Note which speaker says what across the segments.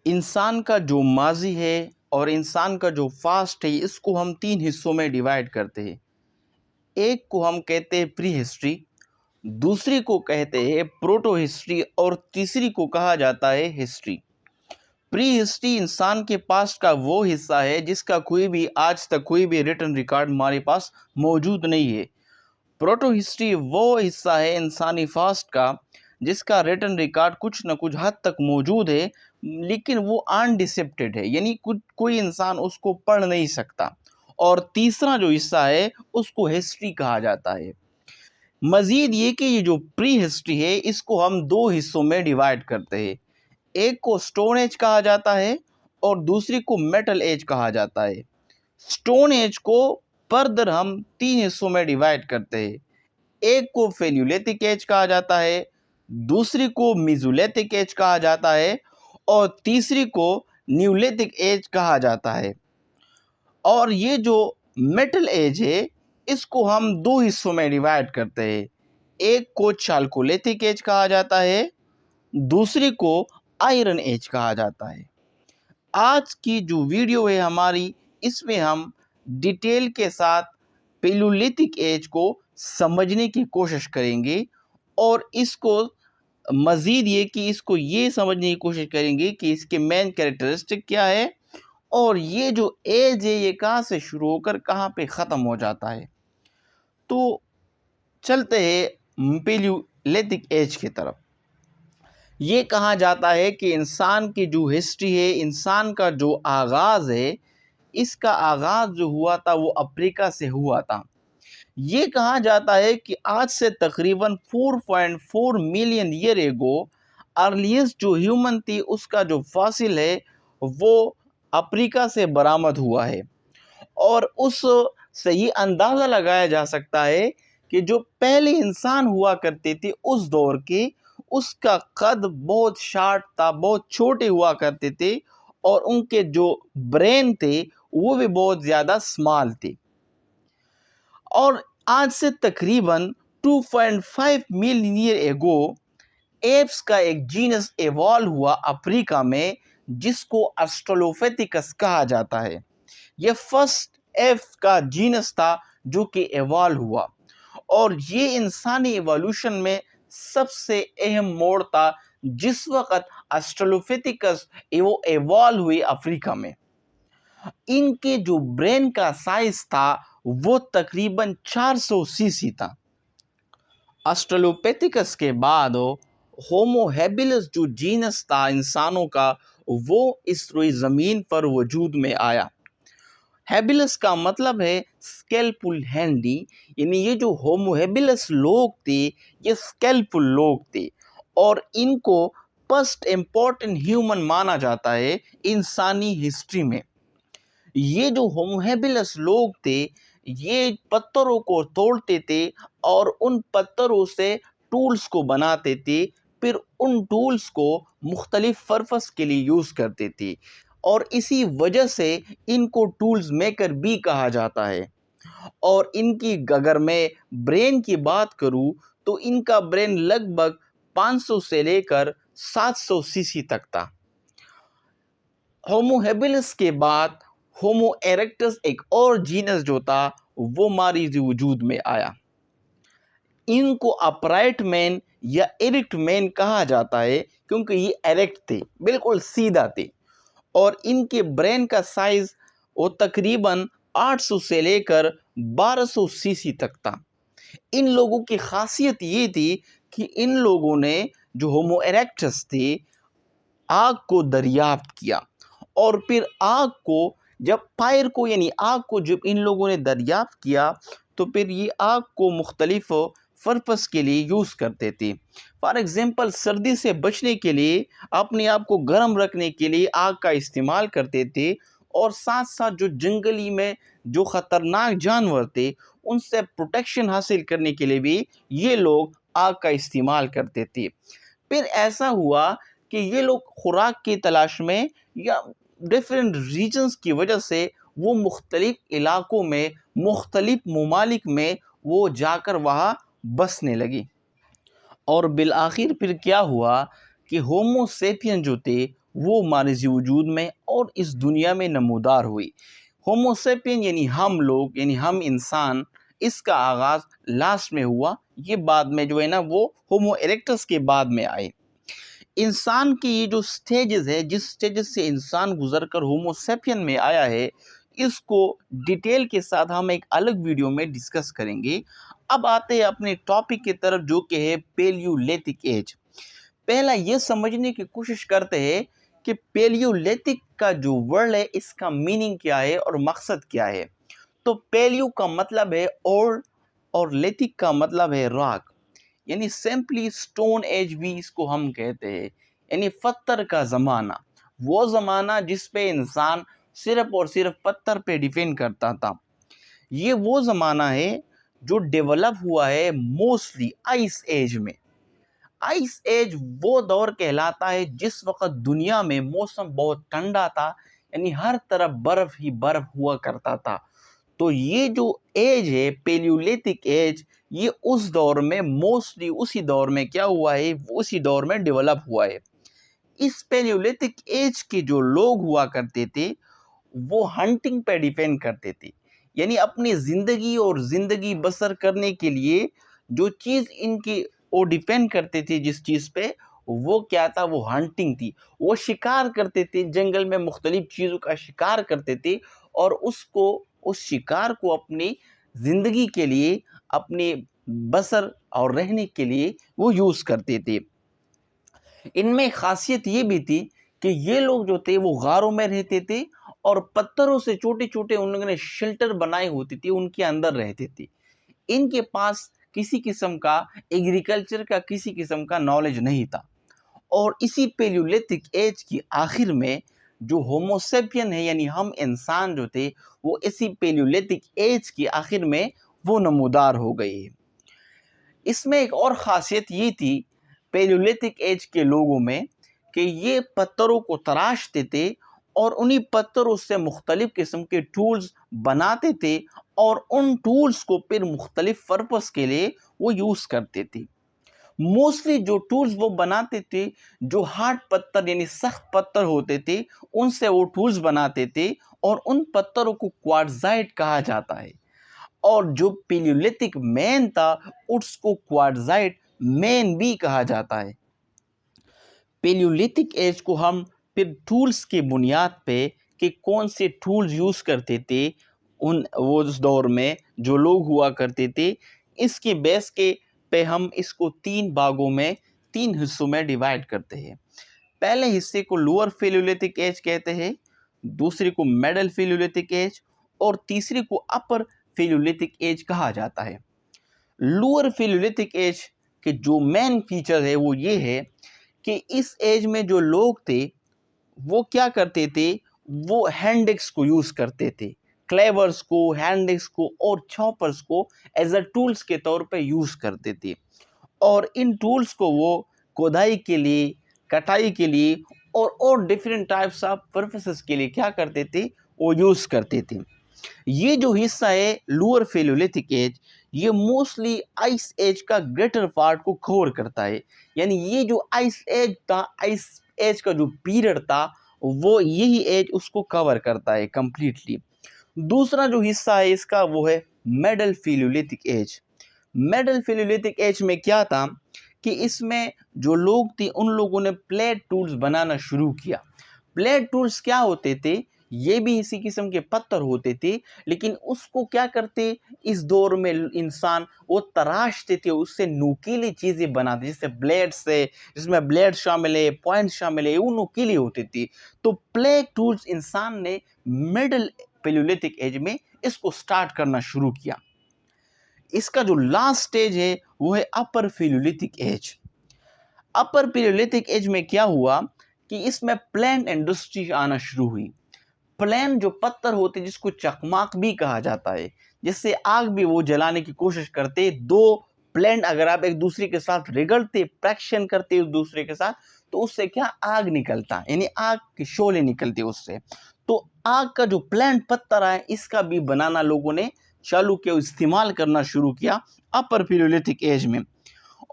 Speaker 1: इंसान का जो माजी है और इंसान का जो फास्ट है, इसको हम तीन हिस्सों में डिवाइड करते हैं। एक को हम कहते हैं प्री हिस्ट्री, दूसरी को कहते हैं प्रोटो हिस्ट्री और तीसरी को कहा जाता है हिस्ट्री। प्री हिस्ट्री इंसान के पास्ट का वो हिस्सा है जिसका कोई भी आज तक कोई भी रिटन रिकॉर्ड हमारे पास मौजूद नहीं है। प्रोटो हिस्ट्री वो हिस्सा है इंसानी फास्ट का जिसका रिटन रिकॉर्ड कुछ न कुछ हद तक मौजूद है, लेकिन वो अनडिसेप्टेड है, यानी कुछ कोई इंसान उसको पढ़ नहीं सकता। और तीसरा जो हिस्सा है उसको हिस्ट्री कहा जाता है। मज़ीद ये कि ये जो प्री हिस्ट्री है इसको हम दो हिस्सों में डिवाइड करते हैं। एक को स्टोन एज कहा जाता है और दूसरी को मेटल एज कहा जाता है। स्टोन एज को फर्दर हम तीन हिस्सों में डिवाइड करते हैं। एक को फेन्यूलिथिक एज कहा जाता है, दूसरी को मेसोलिथिक एज कहा जाता है और तीसरी को न्यूलिथिक एज कहा जाता है। और ये जो मेटल एज है इसको हम दो हिस्सों में डिवाइड करते हैं। एक को चाल्कोलिथिक एज कहा जाता है, दूसरी को आयरन एज कहा जाता है। आज की जो वीडियो है हमारी, इसमें हम डिटेल के साथ पेलोलिथिक एज को समझने की कोशिश करेंगे और इसको मज़ीद ये कि इसको ये समझने की कोशिश करेंगे कि इसके मेन कैरेक्टरिस्टिक क्या है और ये जो एज है ये कहाँ से शुरू होकर कहाँ पे ख़त्म हो जाता है। तो चलते हैं पेलोलिथिक एज की तरफ। ये कहा जाता है कि इंसान की जो हिस्ट्री है, इंसान का जो आगाज़ है, इसका आगाज़ जो हुआ था वो अफ्रीका से हुआ था। ये कहा जाता है कि आज से तकरीबन 4.4 मिलियन ईयर एगो अर्लीस्ट जो ह्यूमन थी उसका जो फॉसिल है वो अफ्रीका से बरामद हुआ है। और उस से ये अंदाज़ा लगाया जा सकता है कि जो पहले इंसान हुआ करते थे उस दौर के, उसका कद बहुत शार्ट था, बहुत छोटे हुआ करते थे और उनके जो ब्रेन थे वो भी बहुत ज़्यादा स्मॉल थे। और आज से तकरीबन 2.5 मिलियन ईयर एगो एप्स का एक जीनस एवॉल्व हुआ अफ्रीका में जिसको ऑस्ट्रेलोपिथेकस कहा जाता है। यह फर्स्ट एप का जीनस था जो कि एवॉल्व हुआ और ये इंसानी एवोल्यूशन में सबसे अहम मोड़ था जिस वक़्त ऑस्ट्रेलोपिथेकस वो एवॉल्व हुई अफ्रीका में। इनके जो ब्रेन का साइज था वो तकरीबन 400 सीसी था। ऑस्ट्रेलोपिथेकस के बाद होमो हैबिलिस जो जीनस था इंसानों का, वो इस रोई ज़मीन पर वजूद में आया। हैबिलिस का मतलब है स्केलफुल हैंडी, यानी ये जो होमो हैबिलिस लोग थे ये स्केलफुल लोग थे और इनको फर्स्ट इम्पोर्टेंट ह्यूमन माना जाता है इंसानी हिस्ट्री में। ये जो होमो हैबिलिस लोग थे ये पत्थरों को तोड़ते थे और उन पत्थरों से टूल्स को बनाते थे, फिर उन टूल्स को मुख्तलिफ पर्पस के लिए यूज़ करते थे और इसी वजह से इनको टूल्स मेकर भी कहा जाता है। और इनकी अगर मैं ब्रेन की बात करूं तो इनका ब्रेन लगभग 500 से लेकर 700 सीसी तक था। होमो हैबिलिस के बाद होमो इरेक्टस एक और जीनस जो था वो हमारी वजूद में आया। इनको अपराइट मैन या इरेक्ट मैन कहा जाता है क्योंकि ये इरेक्ट थे, बिल्कुल सीधा थे और इनके ब्रेन का साइज वो तकरीबन 800 से लेकर 1200 सीसी तक था। इन लोगों की खासियत ये थी कि इन लोगों ने जो होमो इरेक्टस थे आग को दरियाफ्त किया और फिर आग को जब फायर को यानी आग को जब इन लोगों ने दरियाफ्त किया तो फिर ये आग को मुख्तलिफ पर्पस के लिए यूज़ करते थे। फॉर एग्ज़ाम्पल सर्दी से बचने के लिए, अपने आप को गर्म रखने के लिए आग का इस्तेमाल करते थे और साथ साथ जो जंगली में जो ख़तरनाक जानवर थे उनसे प्रोटेक्शन हासिल करने के लिए भी ये लोग आग का इस्तेमाल करते थे। फिर ऐसा हुआ कि ये लोग खुराक की तलाश में या डिफरेंट रीजन्स की वजह से वो मुख्तलिफ इलाकों में, मुख्तलिफ ममालिक में वो जाकर वहाँ बसने लगी। और बिल आखिर फिर क्या हुआ कि होमो सेपियन जो थे वो हमारे वजूद में और इस दुनिया में नमूदार हुई। होमोसेपियन यानी हम लोग, यानी हम इंसान, इसका आगाज़ लास्ट में हुआ। ये बाद में जो है ना वो होमो इरेक्टस के बाद में आए। इंसान के ये जो स्टेजेस है, जिस स्टेजेस से इंसान गुजरकर होमोसेपियन में आया है, इसको डिटेल के साथ हम एक अलग वीडियो में डिस्कस करेंगे। अब आते हैं अपने टॉपिक की तरफ, जो कि है पेलियोलिथिक एज। पहला ये समझने की कोशिश करते हैं कि पेलियोलिथिक का जो वर्ड है, इसका मीनिंग क्या है और मकसद क्या है। तो पेलियो का मतलब है ओल्ड और लिथिक का मतलब है रॉक, यानी सिंपली स्टोन एज भी इसको हम कहते हैं, यानी पत्थर का ज़माना। वो ज़माना जिस पे इंसान सिर्फ और सिर्फ पत्थर पे डिपेंड करता था। ये वो ज़माना है जो डेवलप हुआ है मोस्टली आइस एज में। आइस एज वो दौर कहलाता है जिस वक्त दुनिया में मौसम बहुत ठंडा था, यानी हर तरफ बर्फ ही बर्फ हुआ करता था। तो ये जो एज है पेलियोलिथिक एज, ये उस दौर में मोस्टली उसी दौर में क्या हुआ है, उसी दौर में डेवलप हुआ है। इस पेलियोलिथिक एज के जो लोग हुआ करते थे, वो हंटिंग पे डिपेंड करते थे, यानी अपनी ज़िंदगी और ज़िंदगी बसर करने के लिए जो चीज़ इनकी वो डिपेंड करते थे, जिस चीज़ पे, वो क्या था, वो हंटिंग थी। वो शिकार करते थे, जंगल में मुख्तलिफ चीज़ों का शिकार करते थे और उसको, उस शिकार को अपनी ज़िंदगी के लिए, अपने बसर और रहने के लिए वो यूज़ करते थे। इनमें खासियत ये भी थी कि ये लोग जो थे वो गारों में रहते थे और पत्थरों से छोटे छोटे उन लोगों ने शेल्टर बनाए होती थी, उनके अंदर रहते थे। इनके पास किसी किस्म का एग्रीकल्चर का, किसी किस्म का नॉलेज नहीं था। और इसी पेलियोलिथिक एज की आखिर में जो होमोसेपियन है, यानी हम इंसान जो थे, वो इसी पेलियोलिथिक एज की आखिर में वो नमूदार हो गए। इसमें एक और ख़ासियत ये थी पेलियोलिथिक एज के लोगों में कि ये पत्थरों को तराशते थे और उन्हीं पत्थरों से मुख्तलिफ़ किस्म के टूल्स बनाते थे और उन टूल्स को फिर मुख्तलिफ़ पर्पस के लिए वो यूज़ करते थे। मोस्टली जो टूल्स वो बनाते थे, जो हार्ड पत्थर यानी सख्त पत्थर होते थे, उनसे वो टूल्स बनाते थे और उन पत्थरों को क्वार्ट्ज़ाइट कहा जाता है। और जो पेलियोलिथिक मैन था, उसको क्वार्ट्ज़ाइट मैन भी कहा जाता है। पेलियोलिथिक एज को हम फिर टूल्स की बुनियाद पे कि कौन से टूल्स यूज़ करते थे उन वो उस दौर में जो लोग हुआ करते थे, इसके बेस के पे हम इसको 3 भागों में, 3 हिस्सों में डिवाइड करते हैं। पहले हिस्से को लोअर पेलियोलिथिक एज कहते हैं, दूसरे को मिडिल पेलियोलिथिक एज और तीसरे को अपर पेलियोलिथिक एज कहा जाता है। लोअर पेलियोलिथिक एज के जो मेन फीचर है वो ये है कि इस एज में जो लोग थे वो क्या करते थे, वो हैंड एक्स को यूज़ करते थे, क्लेवर्स को, हैंड एक्स को और चॉपर्स को एज अ टूल्स के तौर पे यूज़ करते थे। और इन टूल्स को वो खुदाई के लिए, कटाई के लिए और डिफरेंट टाइप्स ऑफ पर्पसेस के लिए क्या करते थे, वो यूज़ करते थे। ये जो हिस्सा है लोअर पेलियोलिथिक एज, ये मोस्टली आइस एज का ग्रेटर पार्ट को कवर करता है, यानी ये जो आइस एज था, आइस एज का जो पीरियड था, वो यही एज उसको कवर करता है कंप्लीटली। दूसरा जो हिस्सा है इसका वो है middle paleolithic age. Middle paleolithic age में क्या था कि इसमें जो लोग थे, उन लोगों ने प्लेट टूल्स बनाना शुरू किया। प्लेट टूल्स क्या होते थे, ये भी इसी किस्म के पत्थर होते थे, लेकिन उसको क्या करते, इस दौर में इंसान वो तराशते थे, उससे नुकीली चीज़ें बनाते, जैसे ब्लेड से, जिसमें ब्लेड शामिल है, पॉइंट शामिल है, वो नुकीली होती थी। तो प्लेट टूल्स इंसान ने मिडिल पेलियोलिथिक एज में इसको स्टार्ट करना शुरू किया। इसका जो लास्ट स्टेज है वो है अपर पेलियोलिथिक एज। अपर पेलियोलिथिक एज में क्या हुआ कि इसमें प्लांट इंडस्ट्री आना शुरू हुई। प्लेन जो पत्थर होते जिसको चकमाक भी कहा जाता है, जिससे आग भी वो जलाने की कोशिश करते, दो प्लेन अगर आप एक दूसरे के साथ रगड़ते, फ्रैक्शन करते एक दूसरे के साथ, तो उससे क्या आग निकलता, यानी आग के शोले निकलते उससे। तो आग का जो प्लांट पत्थर है, इसका भी बनाना लोगों ने चालू किया, इस्तेमाल करना शुरू किया अपर पेलियोलिथिक एज में।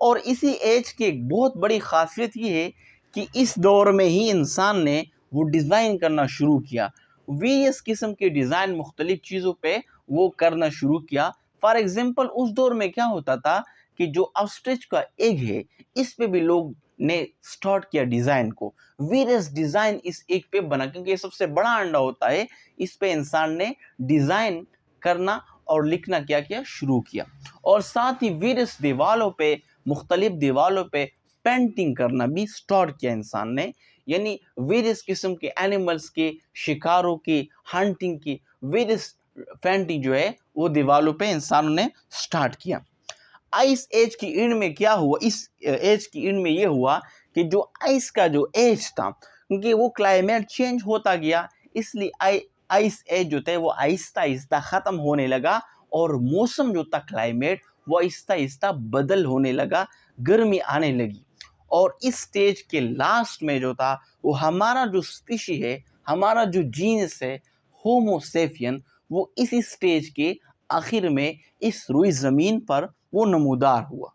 Speaker 1: और इसी एज की एक बहुत बड़ी खासियत ये है कि इस दौर में ही इंसान ने वो डिज़ाइन करना शुरू किया, वेरियस किस्म के डिज़ाइन मुख्तलिफ चीज़ों पे वो करना शुरू किया। फॉर एग्जांपल उस दौर में क्या होता था कि जो ऑस्ट्रिच का एग है इस पे भी लोग ने स्टार्ट किया डिज़ाइन को, वेरियस डिज़ाइन इस एग पे बना, क्योंकि ये सबसे बड़ा अंडा होता है, इस पे इंसान ने डिज़ाइन करना और लिखना क्या किया शुरू किया। और साथ ही वेरियस दीवारों पे, मुख्तलिफ दीवारों पे पेंटिंग करना भी स्टार्ट किया इंसान ने, यानी वेरियस किस्म के एनिमल्स के, शिकारों की, हंटिंग की वेरियस पेंटिंग जो है वो दीवारों पे इंसानों ने स्टार्ट किया। आइस एज की एंड में क्या हुआ, इस एज की एंड में ये हुआ कि जो आइस का जो एज था, क्योंकि वो क्लाइमेट चेंज होता गया, इसलिए आइस एज जो था वो आहिस्ता आहिस्ता ख़त्म होने लगा और मौसम जो था क्लाइमेट वो आहिस्ता आहिस्ता बदल होने लगा, गर्मी आने लगी। और इस स्टेज के लास्ट में जो था वो हमारा जो स्पीशी है, हमारा जो जीनस है होमो सेपियन, वो इस स्टेज के आखिर में इस रुई ज़मीन पर वो नमूदार हुआ।